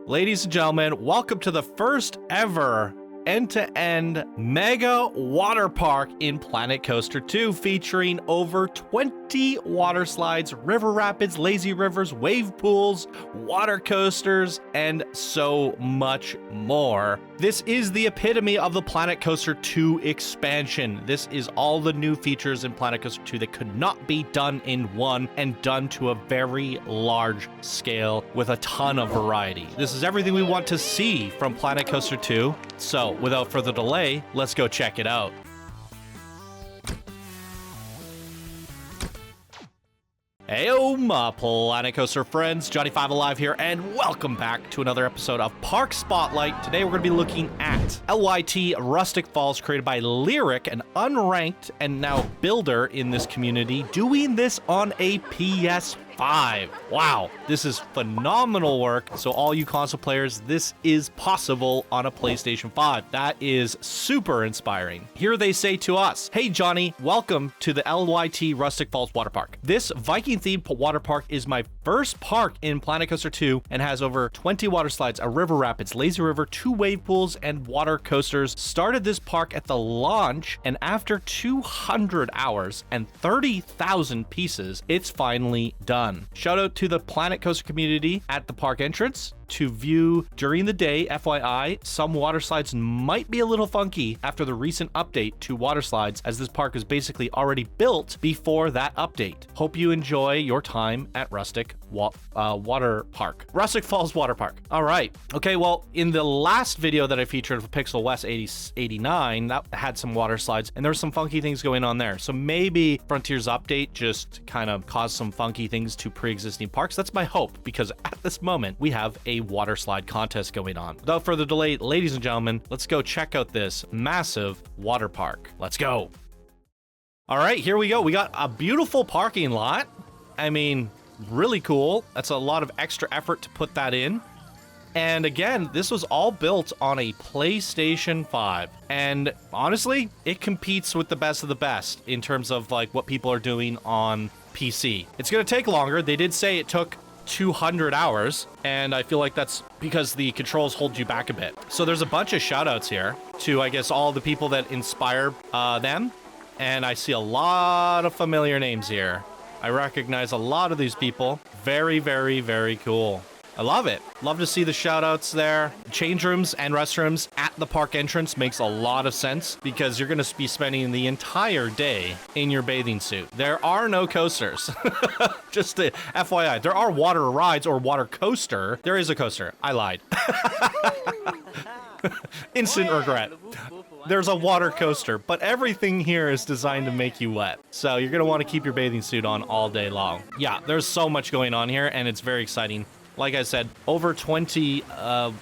Ladies and gentlemen, welcome to the first ever end-to-end mega water park in Planet Coaster 2, featuring over 20 water slides, river rapids, lazy rivers, wave pools, water coasters, and so much more. This is the epitome of the Planet Coaster 2 expansion. This is all the new features in Planet Coaster 2 that could not be done in one, and done to a very large scale with a ton of variety. This is everything we want to see from Planet Coaster 2. So, without further delay, let's go check it out. Heyo, my Planet Coaster friends, Johnny5 Alive here, and welcome back to another episode of Park Spotlight. Today we're going to be looking at LYT Rustic Falls, created by Lyric, an unranked and now builder in this community, doing this on a PS5. Wow, this is phenomenal work. So all you console players, this is possible on a PlayStation 5. That is super inspiring. Here they say to us, hey Johnny, welcome to the LYT Rustic Falls Water Park. This Viking-themed water park is my first park in Planet Coaster 2 and has over 20 water slides, a river rapids, lazy river, 2 wave pools, and water coasters. Started this park at the launch, and after 200 hours and 30,000 pieces, it's finally done. Shout out to the Planet Coaster community at the park entrance. To view during the day, FYI, some water slides might be a little funky after the recent update to water slides, as this park is basically already built before that update. Hope you enjoy your time at Rustic Water Park. Rustic Falls Water Park. All right. Okay, well, in the last video that I featured of Pixel West 89, that had some water slides, and there were some funky things going on there. So maybe Frontier's update just kind of caused some funky things to pre-existing parks. That's my hope, because at this moment, we have a water slide contest going on. Without further delay, ladies and gentlemen, let's go check out this massive water park. Let's go. All right, here we go. We got a beautiful parking lot. I mean, really cool. That's a lot of extra effort to put that in. And again, this was all built on a PlayStation 5. And honestly, it competes with the best of the best in terms of like what people are doing on PC. It's going to take longer. They did say it took 200 hours, and I feel like that's because the controls hold you back a bit. So there's a bunch of shout outs here to, I guess, all the people that inspire them. And I see a lot of familiar names here. I recognize a lot of these people. Very, very, very cool. I love it. Love to see the shout outs there. Change rooms and restrooms at the park entrance makes a lot of sense, because you're going to be spending the entire day in your bathing suit. There are no coasters. Just a FYI, there are water rides or water coaster. There is a coaster. I lied. Instant regret. There's a water coaster, but everything here is designed to make you wet. So you're going to want to keep your bathing suit on all day long. Yeah, there's so much going on here, and it's very exciting. Like I said, over 20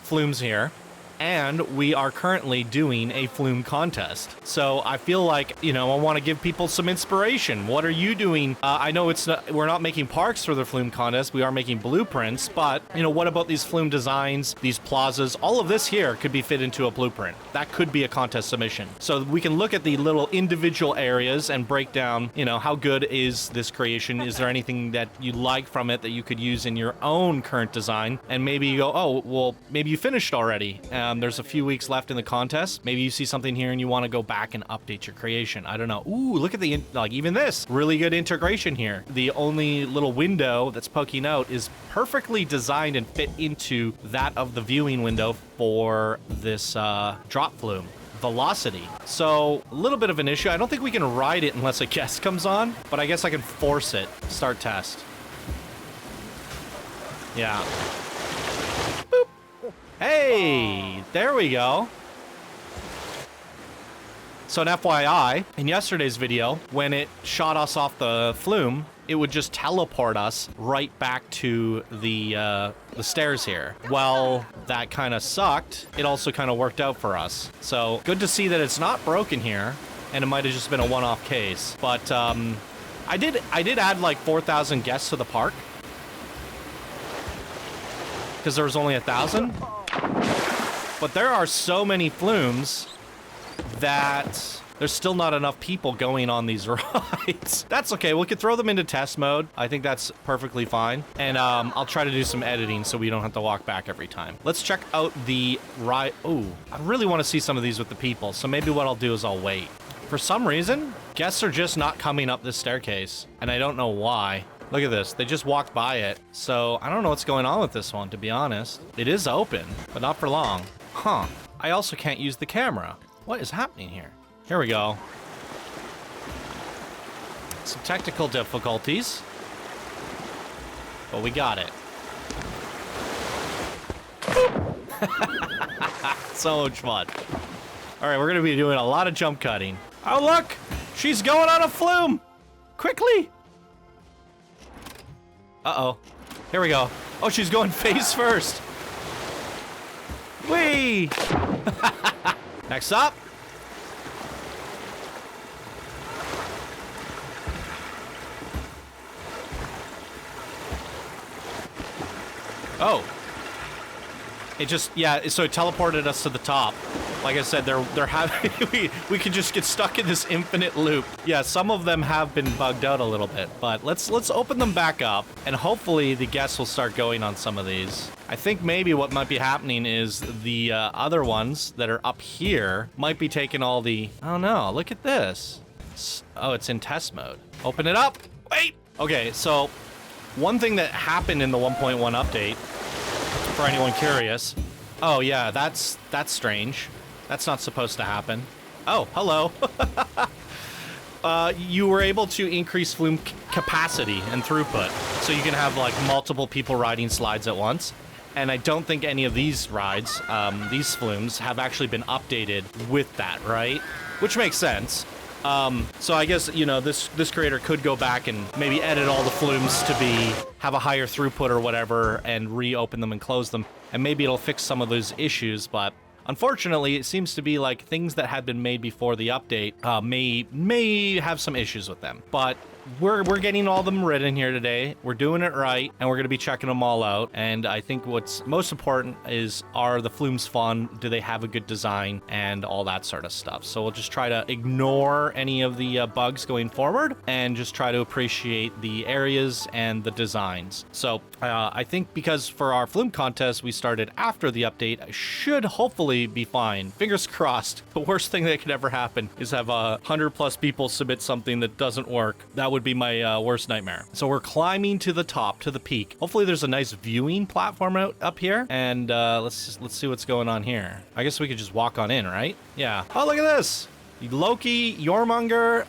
flumes here, and we are currently doing a flume contest. So I feel like, you know, I want to give people some inspiration. What are you doing? I know we're not making parks for the flume contest. We are making blueprints, but, you know, what about these flume designs, these plazas? All of this here could be fit into a blueprint. That could be a contest submission. So we can look at the little individual areas and break down, you know, how good is this creation? Is there anything that you like from it that you could use in your own current design? And maybe you go, oh, well, maybe you finished already. There's a few weeks left in the contest. Maybe you see something here and you want to go back and update your creation. I don't know. Ooh, look at the, like, even this. Really good integration here. The only little window that's poking out is perfectly designed and fit into that of the viewing window for this drop flume. Velocity. So a little bit of an issue. I don't think we can ride it unless a guest comes on, but I guess I can force it. Start test. Yeah. Boop. Hey, there we go. So an FYI, in yesterday's video, when it shot us off the flume, it would just teleport us right back to the stairs here. Well, that kind of sucked. It also kind of worked out for us. So good to see that it's not broken here, and it might have just been a one-off case. But I did add like 4,000 guests to the park, because there was only 1,000. But there are so many flumes that there's still not enough people going on these rides. That's okay. We could throw them into test mode. I think that's perfectly fine. And I'll try to do some editing so we don't have to walk back every time. Let's check out the ride. Oh, I really want to see some of these with the people. So maybe what I'll do is I'll wait. For some reason, guests are just not coming up this staircase. And I don't know why. Look at this. They just walked by it. So I don't know what's going on with this one, to be honest. It is open, but not for long. Huh. I also can't use the camera. What is happening here? Here we go. Some technical difficulties. But we got it. So much fun. All right, we're going to be doing a lot of jump cutting. Oh, look! She's going on a flume! Quickly! Uh-oh. Here we go. Oh, she's going face first. Whee! Next up. Oh. It just, yeah, so it teleported us to the top. Like I said, they're having, we could just get stuck in this infinite loop. Yeah, some of them have been bugged out a little bit, but let's open them back up, and hopefully the guests will start going on some of these. I think maybe what might be happening is the other ones that are up here might be taking all the, oh no, look at this. Oh, it's in test mode. Open it up. Wait. Okay, so one thing that happened in the 1.1 update, for anyone curious. Oh yeah, that's strange. That's not supposed to happen. Oh, hello. You were able to increase flume capacity and throughput, so you can have like multiple people riding slides at once. And I don't think any of these rides, these flumes, have actually been updated with that, right? Which makes sense. So I guess, you know, this creator could go back and maybe edit all the flumes to have a higher throughput or whatever and reopen them and close them. And maybe it'll fix some of those issues, but unfortunately, it seems to be like things that had been made before the update may have some issues with them. But we're getting all of them written here today. We're doing it right, and we're going to be checking them all out. And I think what's most important is, are the flumes fun? Do they have a good design? And all that sort of stuff. So we'll just try to ignore any of the bugs going forward and just try to appreciate the areas and the designs. So I think because for our flume contest, we started after the update, should hopefully be fine. Fingers crossed. The worst thing that could ever happen is have 100+ people submit something that doesn't work. That would be my worst nightmare. So we're climbing to the top, to the peak. Hopefully there's a nice viewing platform up here, and let's see what's going on here. I guess we could just walk on in, right? Yeah. Oh, look at this. Loki, Jormungandr,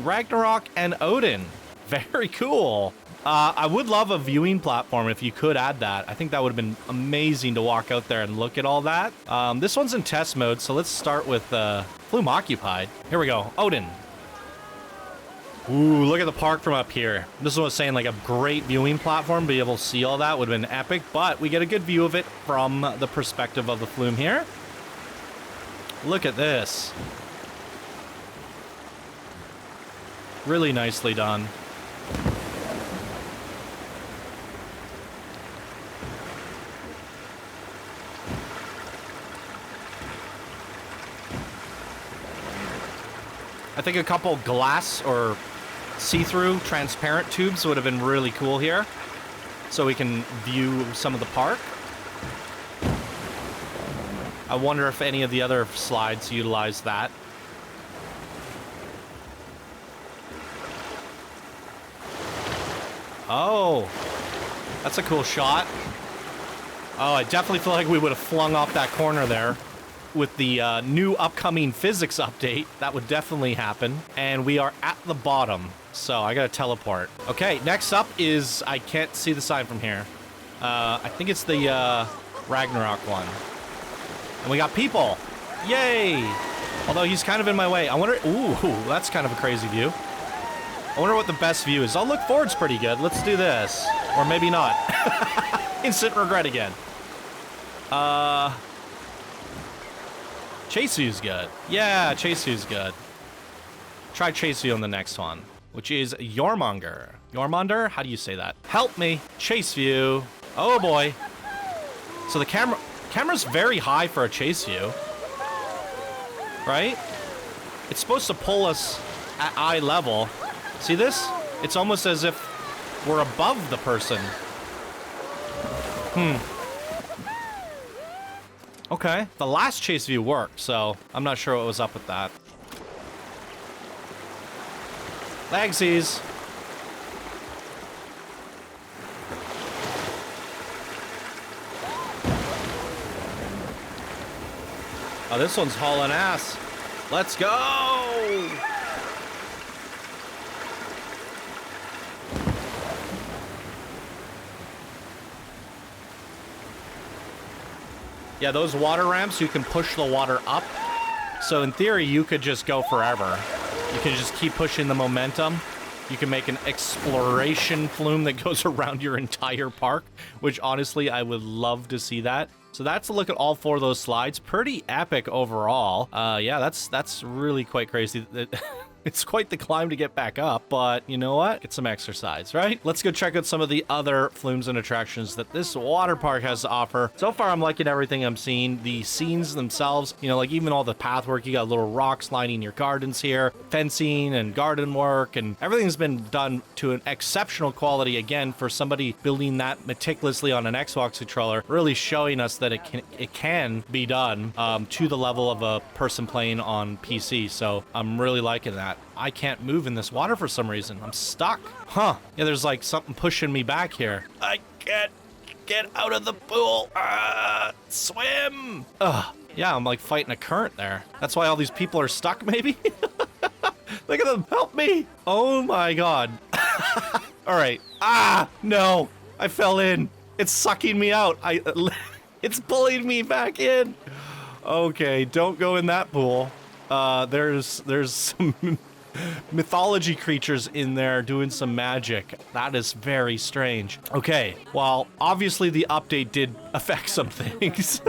Ragnarok, and Odin. Very cool. I would love a viewing platform if you could add that. I think that would have been amazing to walk out there and look at all that. This one's in test mode, so let's start with Flume Occupied. Here we go. Odin. Ooh, look at the park from up here. This is what I was saying, like a great viewing platform, be able to see all that would have been epic, but we get a good view of it from the perspective of the flume here. Look at this. Really nicely done. I think a couple glass or see-through transparent tubes would have been really cool here, so we can view some of the park. I wonder if any of the other slides utilize that. Oh, that's a cool shot. Oh, I definitely feel like we would have flung off that corner there. With the new upcoming physics update, that would definitely happen. And we are at the bottom, so I gotta teleport. Okay, next up is, I can't see the sign from here. I think it's the Ragnarok one. And we got people. Yay! Although he's kind of in my way. I wonder, ooh, that's kind of a crazy view. I wonder what the best view is. Oh, look, forward's pretty good. Let's do this. Or maybe not. Instant regret again. Chase View's good. Yeah, Chase View's good. Try Chase View on the next one, which is Jormungandr. Jormungandr? How do you say that? Help me. Chase View. Oh boy. So the camera's very high for a Chase View. Right? It's supposed to pull us at eye level. See this? It's almost as if we're above the person. Okay. The last chase view worked, so I'm not sure what was up with that. Legsies. Oh, this one's hauling ass. Let's go! Yeah, those water ramps, you can push the water up. So in theory, you could just go forever. You can just keep pushing the momentum. You can make an exploration flume that goes around your entire park, which honestly, I would love to see that. So that's a look at all 4 of those slides. Pretty epic overall. Yeah, that's really quite crazy. It's quite the climb to get back up, but you know what? Get some exercise, right? Let's go check out some of the other flumes and attractions that this water park has to offer. So far, I'm liking everything I'm seeing. The scenes themselves, you know, like even all the path work, you got little rocks lining your gardens here, fencing and garden work, and everything's been done to an exceptional quality, again, for somebody building that meticulously on an Xbox controller, really showing us that it can be done to the level of a person playing on PC. So I'm really liking that. I can't move in this water for some reason. I'm stuck. Huh. Yeah, there's like something pushing me back here. I can't get out of the pool. Swim. Ugh. Yeah, I'm like fighting a current there. That's why all these people are stuck, maybe? Look at them. Help me. Oh my God. All right. No. I fell in. It's sucking me out. It's pulling me back in. Okay, don't go in that pool. There's some mythology creatures in there doing some magic. That is very strange. Okay, well, obviously the update did affect some things.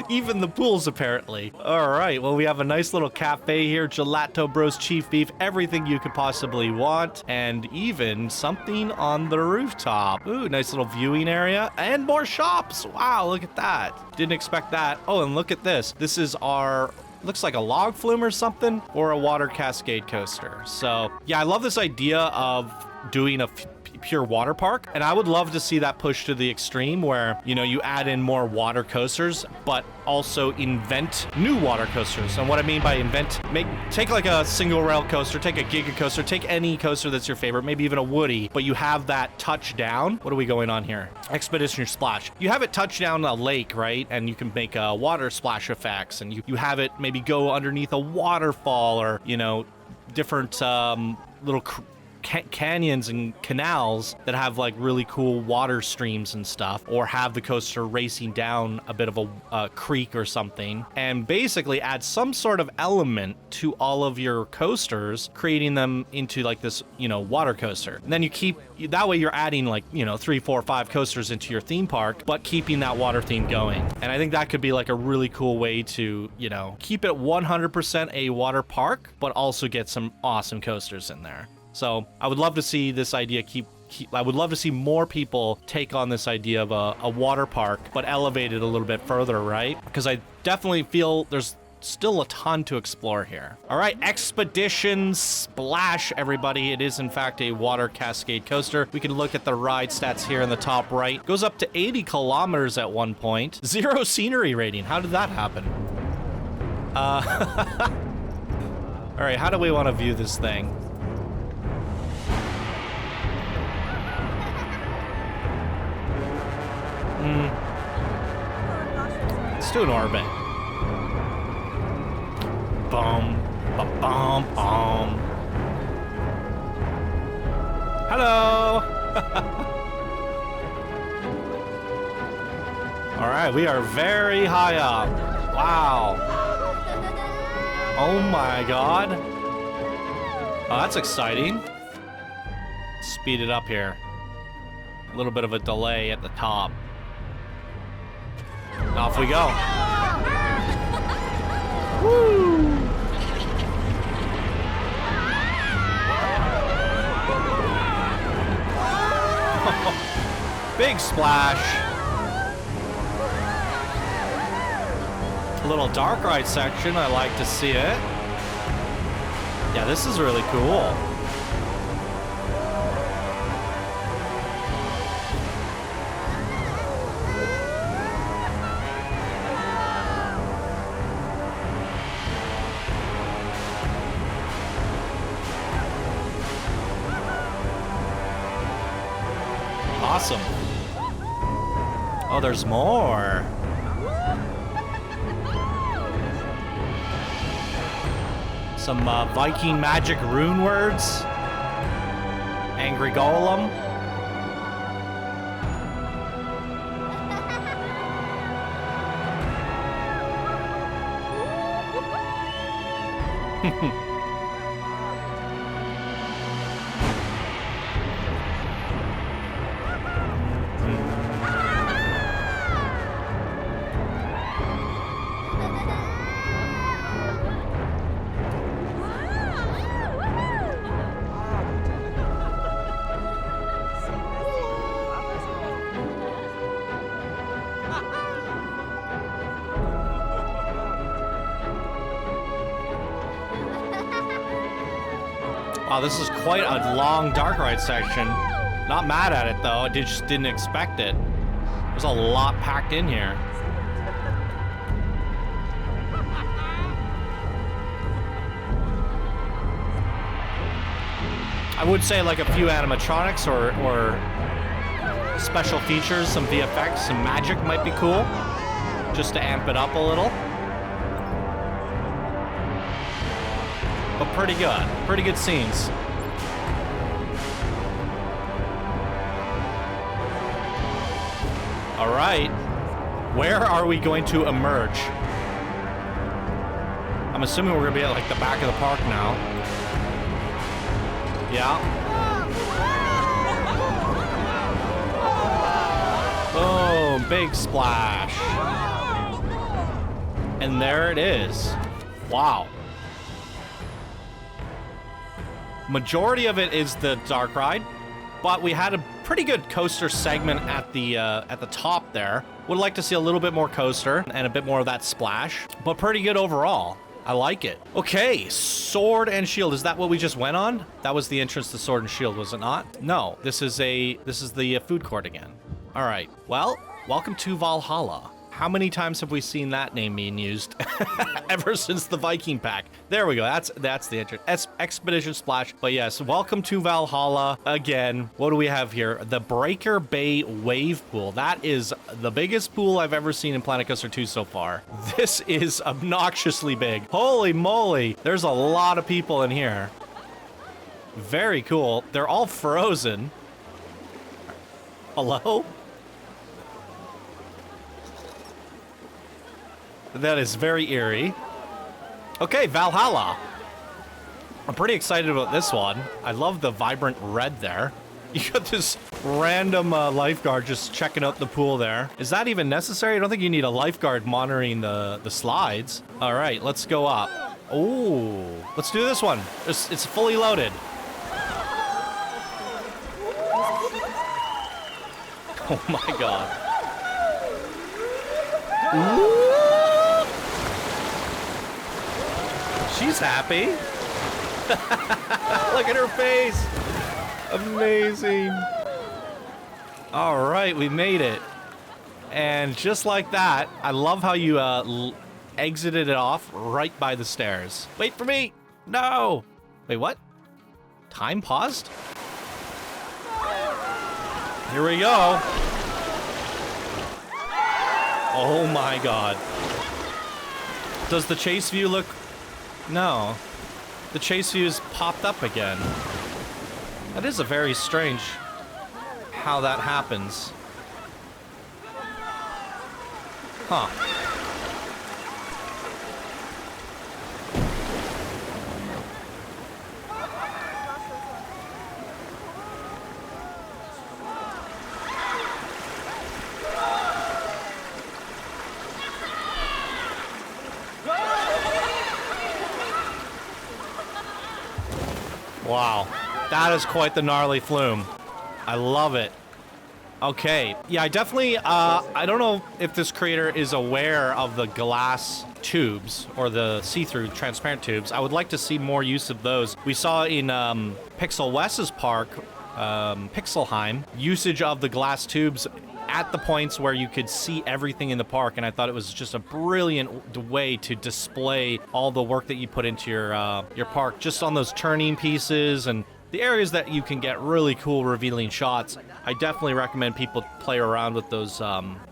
Even the pools, apparently. All right, well, we have a nice little cafe here. Gelato Bros Chief Beef, everything you could possibly want. And even something on the rooftop. Ooh, nice little viewing area. And more shops. Wow, look at that. Didn't expect that. Oh, and look at this. This is our... looks like a log flume or something, or a water cascade coaster. So yeah, I love this idea of doing a pure water park, and I would love to see that pushed to the extreme where, you know, you add in more water coasters, but also invent new water coasters. And what I mean by invent, take like a single rail coaster, take a giga coaster, take any coaster that's your favorite, maybe even a Woody, but you have that touch down. What are we going on here? Expedition Splash. You have it touch down a lake, right? And you can make water splash effects, and you have it maybe go underneath a waterfall, or, you know, different little canyons and canals that have like really cool water streams and stuff, or have the coaster racing down a bit of a creek or something, and basically add some sort of element to all of your coasters, creating them into like this, you know, water coaster. And then you keep, that way you're adding like, you know, 3, 4, 5 coasters into your theme park, but keeping that water theme going. And I think that could be like a really cool way to, you know, keep it 100% a water park, but also get some awesome coasters in there. So I would love to see this idea I would love to see more people take on this idea of a water park, but elevate it a little bit further, right? Because I definitely feel there's still a ton to explore here. All right, Expedition Splash, everybody. It is in fact a water cascade coaster. We can look at the ride stats here in the top right. Goes up to 80 kilometers at one point. 0 scenery rating. How did that happen? All right, how do we want to view this thing? Let's do an orbit. Boom, ba-bum, bum. Hello. All right, we are very high up. Wow. Oh my God. Oh, that's exciting. Speed it up here. A little bit of a delay at the top. Off we go. Woo! Big splash. A little dark ride section. I like to see it. Yeah, this is really cool. Awesome. Oh, there's more. Some Viking magic rune words. Angry Golem. Wow, this is quite a long dark ride section. Not mad at it though, I just didn't expect it. There's a lot packed in here. I would say like a few animatronics or special features, some VFX, some magic might be cool, just to amp it up a little. But pretty good scenes. All right, where are we going to emerge? I'm assuming we're gonna be at like the back of the park now. Yeah. Boom, big splash. And there it is. Wow. Majority of it is the dark ride, but we had a pretty good coaster segment at the top there. Would like to see a little bit more coaster and a bit more of that splash, but pretty good overall. I like it. Okay, Sword and Shield. Is that what we just went on? That was the entrance to Sword and Shield, was it not? No, this is the food court again. All right. Well, welcome to Valhalla. How many times have we seen that name being used ever since the Viking pack? There we go. That's the entrance. Expedition Splash. But yes, welcome to Valhalla again. What do we have here? The Breaker Bay Wave Pool. That is the biggest pool I've ever seen in Planet Coaster 2 so far. This is obnoxiously big. Holy moly. There's a lot of people in here. Very cool. They're all frozen. Hello? That is very eerie. Okay, Valhalla. I'm pretty excited about this one. I love the vibrant red there. You got this random lifeguard just checking out the pool there. Is that even necessary? I don't think you need a lifeguard monitoring the slides. All right, let's go up. Oh, let's do this one. It's fully loaded. Oh my God. Ooh. She's happy. Look at her face. Amazing. All right, we made it. And just like that, I love how you exited it off right by the stairs. Wait for me. No. Wait, what? Time paused? Here we go. Oh my God. Does the chase view look... No. The chase view's popped up again. That is a very strange how that happens. Huh. Wow, that is quite the gnarly flume. I love it. Okay, yeah, I definitely, I don't know if this creator is aware of the glass tubes or the see-through transparent tubes. I would like to see more use of those. We saw in Pixel West's park, Pixelheim, usage of the glass tubes at the points where you could see everything in the park, and I thought it was just a brilliant way to display all the work that you put into your park, just on those turning pieces and the areas that you can get really cool revealing shots. I definitely recommend people play around with those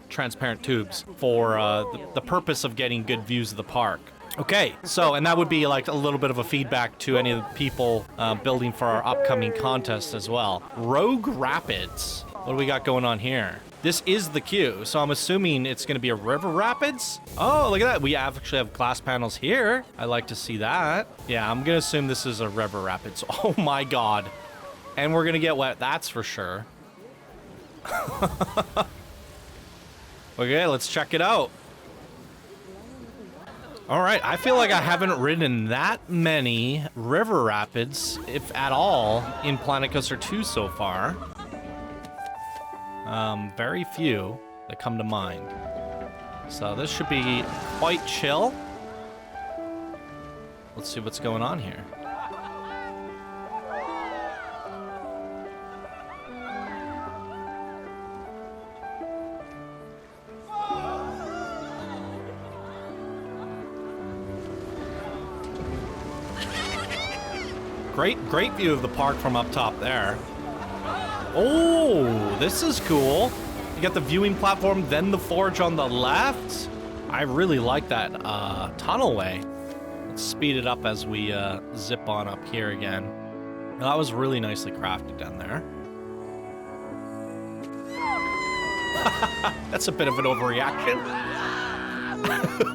transparent tubes for the purpose of getting good views of the park. Okay, so, and that would be like a little bit of a feedback to any of the people building for our upcoming contest as well. Rogue Rapids. What do we got going on here? This is the queue, so I'm assuming it's going to be a river rapids. Oh, look at that. We actually have glass panels here. I like to see that. Yeah, I'm going to assume this is a river rapids. Oh my God. And we're going to get wet, that's for sure. Okay, let's check it out. All right, I feel like I haven't ridden that many river rapids, if at all, in Planet Coaster 2 so far. Very few that come to mind. So this should be quite chill. Let's see what's going on here. Great view of the park from up top there. Oh, this is cool. You got the viewing platform, then the forge on the left. I really like that tunnelway. Let's speed it up as we zip on up here again. That was really nicely crafted down there. That's a bit of an overreaction.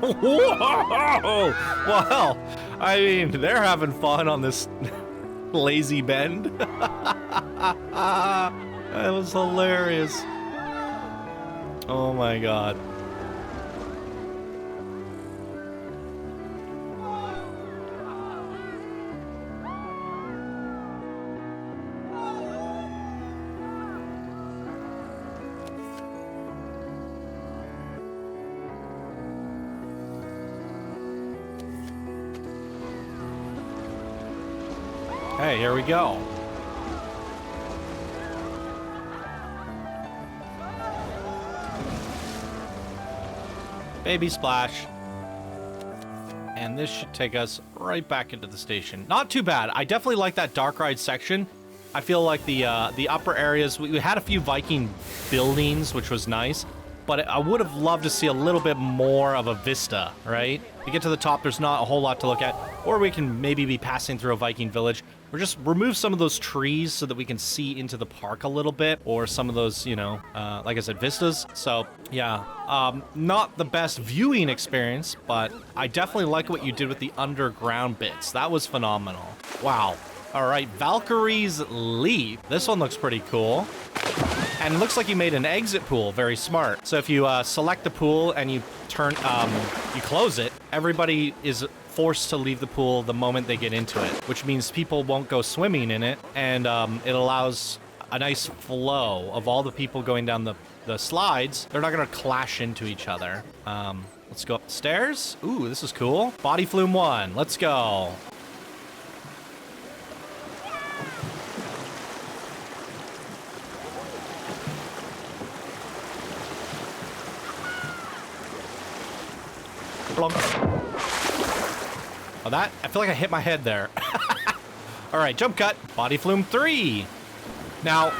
Whoa! Well, I mean, they're having fun on this lazy bend. That was hilarious. Oh my God. Hey, here we go. Baby splash. And this should take us right back into the station. Not too bad. I definitely like that dark ride section. I feel like the upper areas, we had a few Viking buildings, which was nice, but I would have loved to see a little bit more of a vista, right? To get to the top, there's not a whole lot to look at, or we can maybe be passing through a Viking village, or just remove some of those trees so that we can see into the park a little bit, or some of those, you know, like I said, vistas. So yeah, not the best viewing experience, but I definitely like what you did with the underground bits. That was phenomenal. Wow. All right, Valkyrie's Leap. This one looks pretty cool. And it looks like you made an exit pool. Very smart. So if you select the pool and you turn, you close it, everybody is forced to leave the pool the moment they get into it, which means people won't go swimming in it, and it allows a nice flow of all the people going down the slides. They're not going to clash into each other. Let's go up the stairs. Ooh, this is cool. Body Flume 1. Let's go. Oh, that, I feel like I hit my head there. All right, jump cut, Body Flume 3. Now,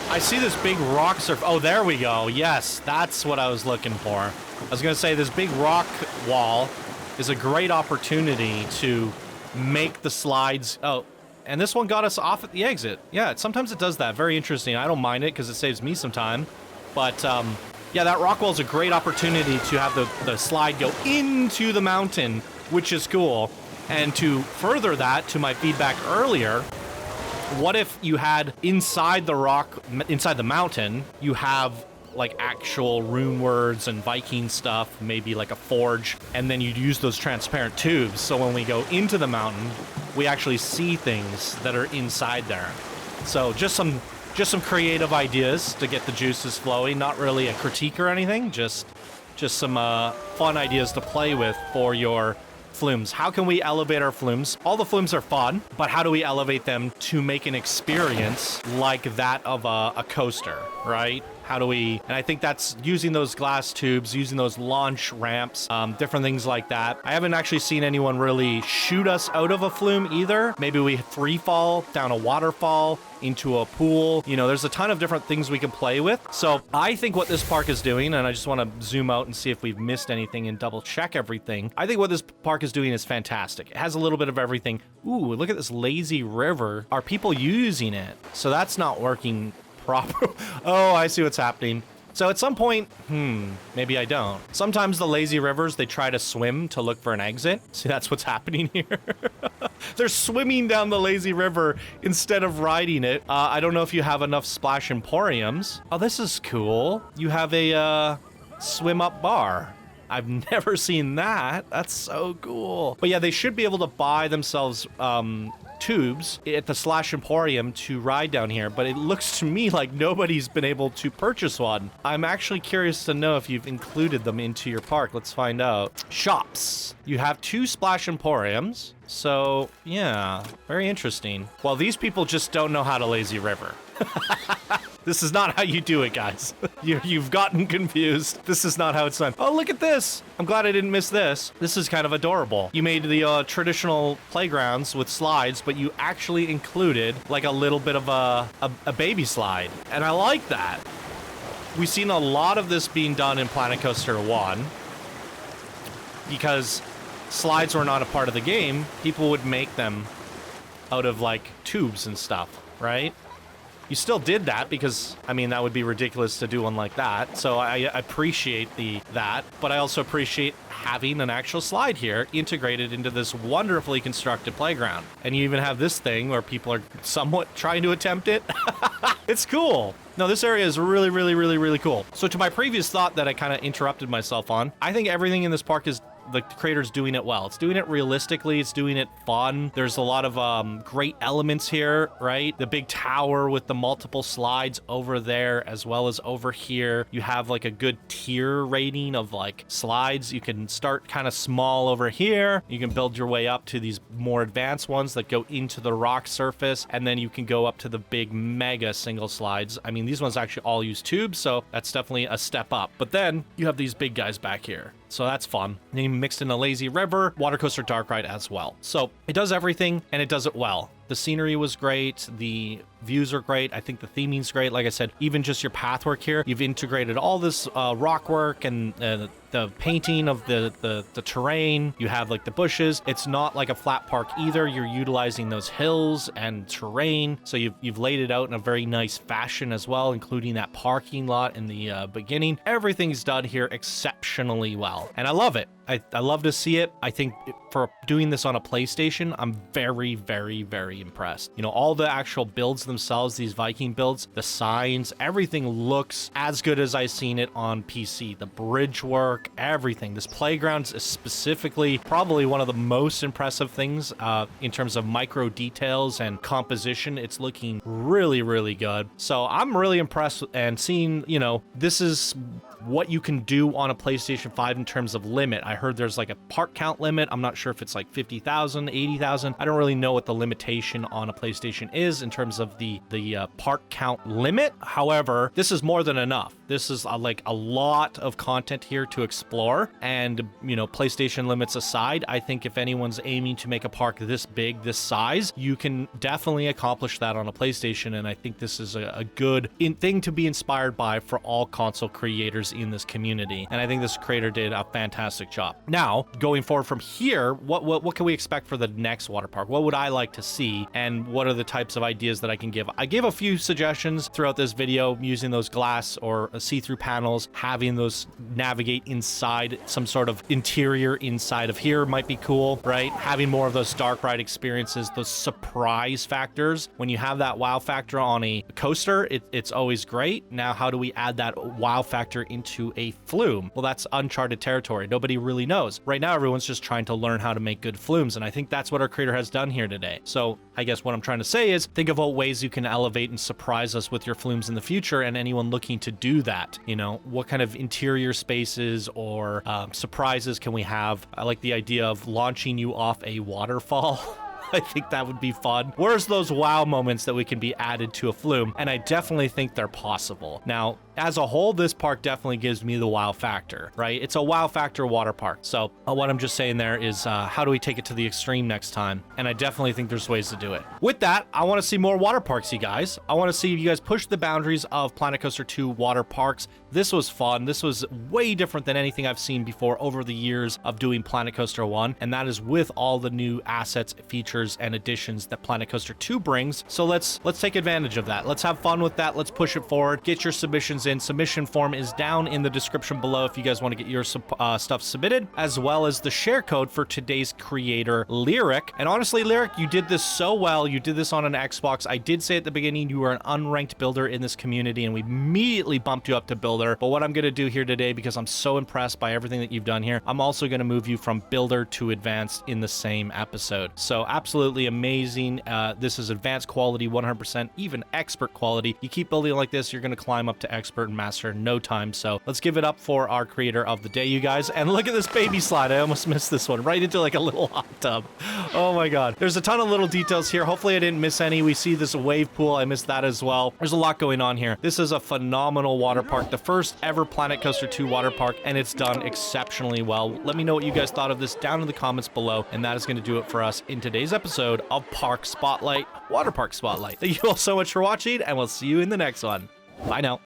I see this big rock surf. Oh, there we go. Yes, that's what I was looking for. I was gonna say this big rock wall is a great opportunity to make the slides. Oh, and this one got us off at the exit. Yeah, sometimes it does that. Very interesting. I don't mind it because it saves me some time. But, yeah, that rock wall is a great opportunity to have the slide go into the mountain, which is cool. And to further that, to my feedback earlier, what if you had inside the rock, inside the mountain, you have like actual rune words and Viking stuff, maybe like a forge, and then you'd use those transparent tubes. So when we go into the mountain, we actually see things that are inside there. So just some just some creative ideas to get the juices flowing. Not really a critique or anything, just some fun ideas to play with for your flumes. How can we elevate our flumes? All the flumes are fun, but how do we elevate them to make an experience like that of a coaster, right? How do we, and I think that's using those glass tubes, using those launch ramps, different things like that. I haven't actually seen anyone really shoot us out of a flume either. Maybe we free fall down a waterfall into a pool. You know, there's a ton of different things we can play with. So I think what this park is doing, and I just want to zoom out and see if we've missed anything and double check everything. I think what this park is doing is fantastic. It has a little bit of everything. Ooh, look at this lazy river. Are people using it? So that's not working proper. Oh, I see what's happening. So at some point, maybe I don't. Sometimes the lazy rivers, they try to swim to look for an exit. See, that's what's happening here. They're swimming down the lazy river instead of riding it. I don't know if you have enough splash emporiums. Oh, this is cool. You have a swim up bar. I've never seen that. That's so cool. But yeah, they should be able to buy themselves tubes at the Slash Emporium to ride down here, but it looks to me like nobody's been able to purchase one. I'm actually curious to know if you've included them into your park. Let's find out. Shops. You have 2 Splash Emporiums. So yeah, very interesting. Well, these people just don't know how to lazy river. This is not how you do it, guys. You've gotten confused. This is not how it's done. Oh, look at this. I'm glad I didn't miss this. This is kind of adorable. You made the traditional playgrounds with slides, but you actually included like a little bit of a baby slide. And I like that. We've seen a lot of this being done in Planet Coaster 1 because slides were not a part of the game. People would make them out of like tubes and stuff, right? You still did that because, I mean, that would be ridiculous to do one like that. So I appreciate that, but I also appreciate having an actual slide here integrated into this wonderfully constructed playground. And you even have this thing where people are somewhat trying to attempt it. It's cool. No, this area is really, really, really, really cool. So to my previous thought that I kind of interrupted myself on, I think everything in this park is the creator's doing it well. It's doing it realistically. It's doing it fun. There's a lot of great elements here, right? The big tower with the multiple slides over there, as well as over here. You have like a good tier rating of like slides. You can start kind of small over here. You can build your way up to these more advanced ones that go into the rock surface. And then you can go up to the big mega single slides. I mean, these ones actually all use tubes, so that's definitely a step up. But then you have these big guys back here. So that's fun. And then you mixed in a lazy river, water coaster dark ride as well. So it does everything and it does it well. The scenery was great. The views are great. I think the theming's great. Like I said, even just your pathwork here, you've integrated all this rock work and the painting of the terrain. You have like the bushes. It's not like a flat park either. You're utilizing those hills and terrain. So you've laid it out in a very nice fashion as well, including that parking lot in the beginning. Everything's done here exceptionally well. And I love it. I love to see it. I think for doing this on a PlayStation, I'm very, very, very impressed. You know, all the actual builds themselves, these Viking builds, the signs, everything looks as good as I've seen it on PC. The bridge work, everything. This playground is specifically probably one of the most impressive things in terms of micro details and composition. It's looking really, really good. So I'm really impressed and seeing, you know, this is what you can do on a PlayStation 5 in terms of limit. I heard there's like a park count limit. I'm not sure if it's like 50,000, 80,000. I don't really know what the limitation on a PlayStation is in terms of the park count limit. However, this is more than enough. This is like a lot of content here to explore. And, you know, PlayStation limits aside, I think if anyone's aiming to make a park this big, this size, you can definitely accomplish that on a PlayStation. And I think this is a good thing to be inspired by for all console creators in this community. And I think this creator did a fantastic job. Now, going forward from here, what can we expect for the next water park? What would I like to see? And what are the types of ideas that I can give? I gave a few suggestions throughout this video using those glass or see-through panels, having those navigate inside some sort of interior inside of here might be cool, right? Having more of those dark ride experiences, those surprise factors. When you have that wow factor on a coaster, it's always great. Now, how do we add that wow factor into a flume? Well, that's uncharted territory. Nobody really knows. Right now, everyone's just trying to learn how to make good flumes, and I think that's what our creator has done here today. So I guess what I'm trying to say is think about ways you can elevate and surprise us with your flumes in the future, and anyone looking to do that, you know, what kind of interior spaces or surprises can we have? I like the idea of launching you off a waterfall. I think that would be fun. Where's those wow moments that we can be added to a flume? And I definitely think they're possible. Now, as a whole, this park definitely gives me the wow factor, right? It's a wow factor water park. So what I'm just saying there is how do we take it to the extreme next time? And I definitely think there's ways to do it. With that, I want to see more water parks, you guys. I want to see you guys push the boundaries of Planet Coaster 2 water parks. This was fun. This was way different than anything I've seen before over the years of doing Planet Coaster 1. And that is with all the new assets, features, and additions that Planet Coaster 2 brings. So let's take advantage of that. Let's have fun with that. Let's push it forward. Get your submissions in. Submission form is down in the description below if you guys want to get your stuff submitted, as well as the share code for today's creator, Lyric. And honestly, Lyric, you did this so well. You did this on an Xbox. I did say at the beginning you are an unranked builder in this community, and we immediately bumped you up to builder. But what I'm going to do here today, because I'm so impressed by everything that you've done here, I'm also going to move you from builder to advanced in the same episode. So absolutely amazing. This is advanced quality, 100%, even expert quality. You keep building like this, you're going to climb up to expert and master in no time. So let's give it up for our creator of the day, you guys. And look at this baby slide. I almost missed this one right into like a little hot tub. Oh my god, there's a ton of little details here. Hopefully I didn't miss any. We see this wave pool. I missed that as well. There's a lot going on here. This is a phenomenal water park, the first ever Planet Coaster 2 water park, and it's done exceptionally well. Let me know what you guys thought of this down in the comments below, and that is going to do it for us in today's episode of Park Spotlight, Water Park Spotlight. Thank you all so much for watching, and we'll see you in the next one. Bye now.